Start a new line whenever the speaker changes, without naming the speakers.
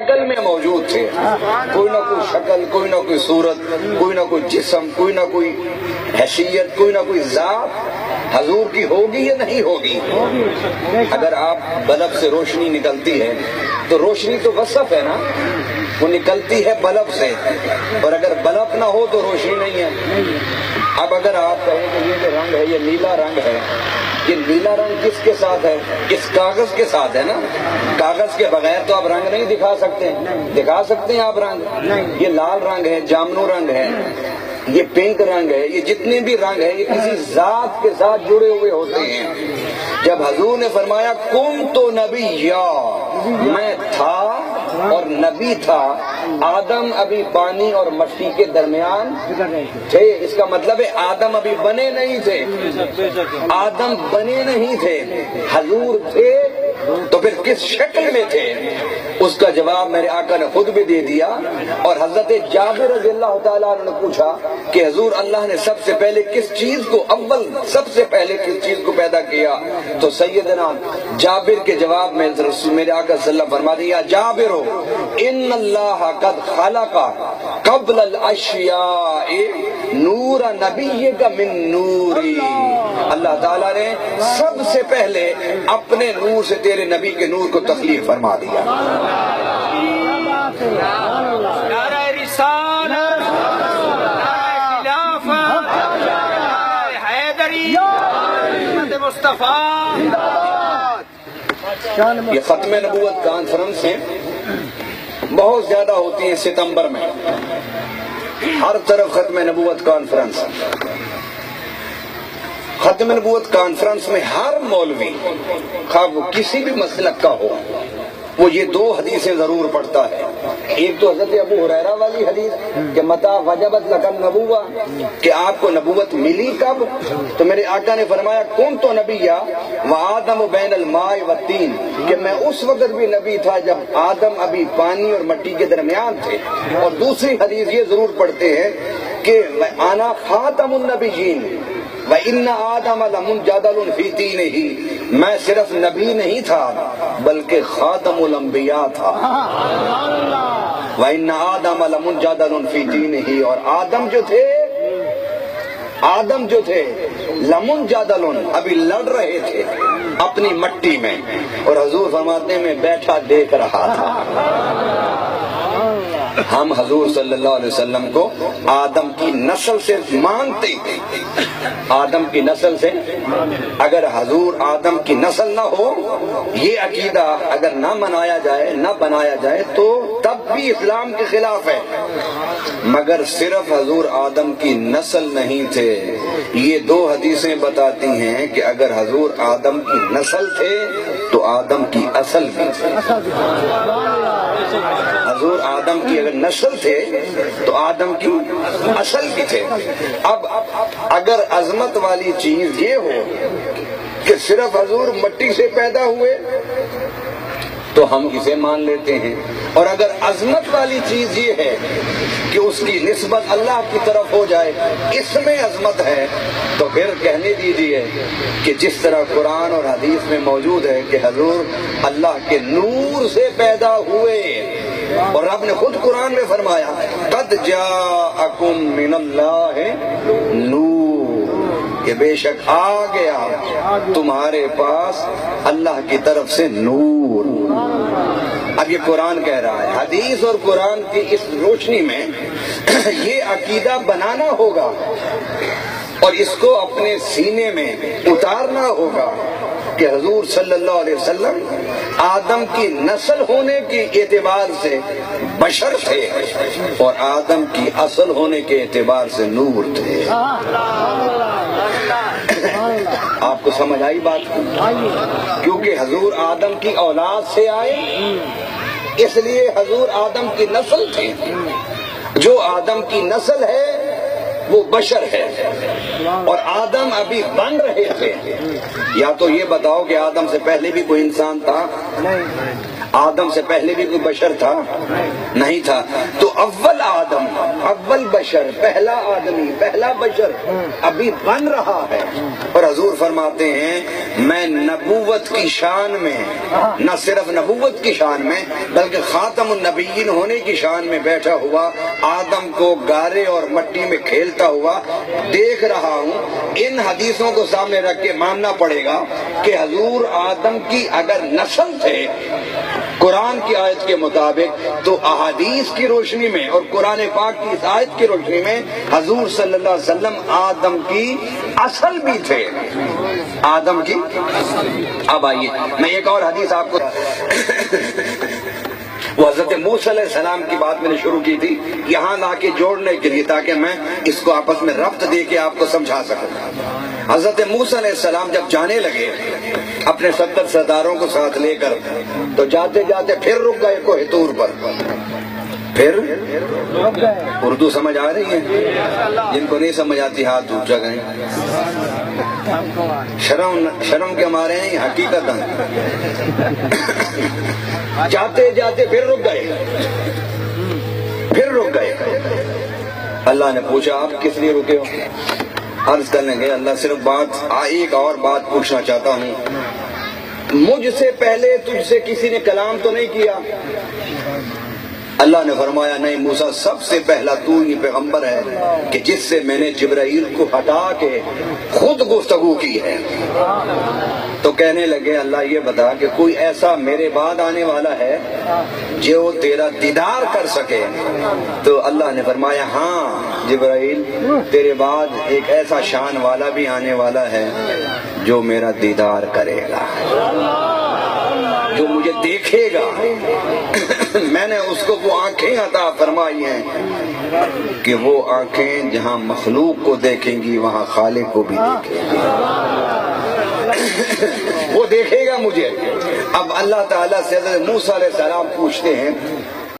شکل میں موجود تھے، کوئی نہ کوئی شکل، کوئی نہ کوئی صورت، کوئی نہ کوئی جسم، کوئی نہ کوئی حیثیت، کوئی نہ کوئی ذات حضور کی ہوگی یا نہیں ہوگی۔ اگر آپ بلب سے روشنی نکلتی ہے تو روشنی تو وصف ہے نا، وہ نکلتی ہے بلب سے، اور اگر بلب نہ ہو تو روشنی نہیں ہے۔ اب اگر آپ کہیں کہ یہ جو رنگ ہے یہ نیلا رنگ ہے، یہ نیلا رنگ کس کے ساتھ ہے؟ اس کاغذ کے ساتھ ہے نا۔ کاغذ کے بغیر تو آپ رنگ نہیں دکھا سکتے، دکھا سکتے ہیں آپ رنگ؟ یہ لال رنگ ہے، جامنو رنگ ہے، یہ پنک رنگ ہے، یہ جتنے بھی رنگ ہیں یہ کسی ذات کے ساتھ جڑے ہوئے ہوتے ہیں۔ جب حضور نے فرمایا کن تو نبی، یا میں تھا اور نبی تھا، آدم ابھی پانی اور مٹی کے درمیان تھے، اس کا مطلب ہے آدم ابھی بنے نہیں تھے، آدم بنے نہیں تھے، حضور تھے تو پھر کس شکل میں تھے؟ اس کا جواب میرے آقا نے خود بھی دے دیا۔ اور حضرت جابر رضی اللہ تعالیٰ عنہ نے پوچھا کہ حضور اللہ نے سب سے پہلے کس چیز کو، اول سب سے پہلے کس چیز کو پیدا کیا؟ تو سیدنا جابر کے جواب میں میرے آقا صلی اللہ علیہ وسلم فرما دیا، جابر ان اللہ قد خلق قبل الاشیاء نور نبیک من نوری، اللہ تعالیٰ نے سب سے پہلے اپنے نور سے تیرے نبی کے نور کو تخلیق فرما دیا۔
نعرہ رسالت، نعرہ خلافت، نعرہ حیدری، محمد مصطفیٰ۔
یہ ختم نبوت کانفرنسیں بہت زیادہ ہوتی ہیں ستمبر میں، ہر طرف ختم نبوت کانفرنس۔ ختم نبوت کانفرنس میں ہر مولوی خواہ وہ کسی بھی مسلک کا ہو، وہ یہ دو حدیثیں ضرور پڑھتا ہے۔ ایک تو حضرت ابو ہریرہ والی حدیث کہ متى وجبت لک النبوہ، کہ آپ کو نبوت ملی کب؟ تو میرے آقا نے فرمایا کن تو نبیہ وآدم بین الماء والطین، کہ میں اس وقت بھی نبی تھا جب آدم ابھی پانی اور مٹی کے درمیان تھے۔ اور دوسری حدیث یہ ضرور پڑھتے ہیں کہ انا خاتم النبیین وَإِنَّ آدَمَ لَمُنْجَدَلٌ فِي دِينِهِ، میں صرف نبی نہیں تھا بلکہ خاتم الانبیاء تھا۔ وَإِنَّ آدَمَ لَمُنْجَدَلٌ فِي دِينِهِ، اور آدم جو تھے لَمُنْجَدَلٌ، ابھی لڑ رہے تھے اپنی مٹی میں، اور حضور فرماتے میں بیٹھا دیکھ رہا تھا۔ ہم حضور صلی اللہ علیہ وسلم کو آدم کی نسل سے مانتے ہیں، آدم کی نسل سے۔ اگر حضور آدم کی نسل نہ ہو، یہ عقیدہ اگر نہ منایا جائے، نہ بنایا جائے، تو تب بھی اسلام کے خلاف ہے۔ مگر صرف حضور آدم کی نسل نہیں تھے، یہ دو حدیثیں بتاتی ہیں کہ اگر حضور آدم کی نسل تھے تو آدم کی اصل بھی تھے۔ حضور آدم کی اگر نسل تھے تو آدم کی اصل بھی تھے۔ اب اگر عظمت والی چیز یہ ہو کہ صرف حضور مٹی سے پیدا ہوئے تو ہم اسے مان لیتے ہیں، اور اگر عظمت والی چیز یہ ہے کہ اس کی نسبت اللہ کی طرف ہو جائے، اس میں عظمت ہے، تو پھر کہنے دیجیے کہ جس طرح قرآن اور حدیث میں موجود ہے کہ حضور اللہ کے نور سے پیدا ہوئے، اور رب نے خود قرآن میں فرمایا قد جاءکم من اللہ نور، کہ بے شک آ گیا تمہارے پاس اللہ کی طرف سے نور۔ اب یہ قرآن کہہ رہا ہے، حدیث اور قرآن کی اس روشنی میں یہ عقیدہ بنانا ہوگا اور اس کو اپنے سینے میں اتارنا ہوگا کہ حضور صلی اللہ علیہ وسلم آدم کی نسل ہونے کے اعتبار سے بشر تھے اور آدم کی اصل ہونے کے اعتبار سے نور تھے۔ آپ کو سمجھ آئی بات؟ کیونکہ حضور آدم کی اولاد سے آئے، اس لیے حضور آدم کی نسل تھے۔ جو آدم کی نسل ہے وہ بشر ہے، اور آدم ابھی بن رہے تھے۔ یا تو یہ بتاؤ کہ آدم سے پہلے بھی کوئی انسان تھا؟ آدم سے پہلے بھی کوئی بشر تھا نہیں تھا، تو اول آدم، اول بشر، پہلا آدمی، پہلا بشر ابھی بن رہا ہے۔ اور حضور فرماتے ہیں میں نبوت کی شان میں، نہ صرف نبوت کی شان میں بلکہ خاتم النبیین ہونے کی شان میں بیٹھا ہوا آدم کو گارے اور مٹی میں کھیلتا ہوا دیکھ رہا ہوں۔ ان حدیثوں کو سامنے رکھ کے ماننا پڑے گا کہ حضور آدم کی اگر نسل تھے قرآن کی آیت کے مطابق، تو احادیث کی روشنی میں اور قرآن پاک کی اس آیت کی روشنی میں حضور صلی اللہ علیہ وسلم آدم کی اصل بھی تھے، آدم کی۔ اب آئیے میں ایک اور حدیث آپ کو وہ حضرت موسیٰ علیہ السلام کی بات میں نے شروع کی تھی یہاں لا کے جوڑنے کے لیے تاکہ میں اس کو آپس میں ربط دے کے آپ کو سمجھا سکوں۔ حضرت موسیٰ علیہ السلام جب جانے لگے اپنے 70 سرداروں کو ساتھ لے کر، تو جاتے جاتے پھر رک گئے کوہ طور پر، پھر اردو سمجھ آ رہی ہے؟ جن کو نہیں سمجھ آتی ہاتھ اونچا کریں، شرم کے مارے نہیں، حقیقت جاتے جاتے پھر رک گئے۔ اللہ نے پوچھا آپ کس لیے رکے ہو؟ عرض کرنے گئے اللہ صرف ایک اور بات پوچھنا چاہتا ہوں، مجھ سے پہلے تجھ سے کسی نے کلام تو نہیں کیا؟ اللہ نے فرمایا نہیں موسیٰ، سب سے پہلا تو ہی پیغمبر ہے کہ جس سے میں نے جبرائیل کو ہٹا کے خود گفتگو کی ہے۔ تو کہنے لگے اللہ یہ بتا کہ کوئی ایسا میرے بعد آنے والا ہے جو تیرا دیدار کر سکے؟ تو اللہ نے فرمایا ہاں جبرائیل، تیرے بعد ایک ایسا شان والا بھی آنے والا ہے جو میرا دیدار کرے گا، جو مجھے دیکھے گا۔ میں نے اس کو وہ آنکھیں عطا فرمائی ہیں کہ وہ آنکھیں جہاں مخلوق کو دیکھیں گی وہاں خالق کو بھی دیکھیں گی، وہ دیکھے گا مجھے۔ اب اللہ تعالیٰ سے حضرت موسیٰ علیہ السلام پوچھتے ہیں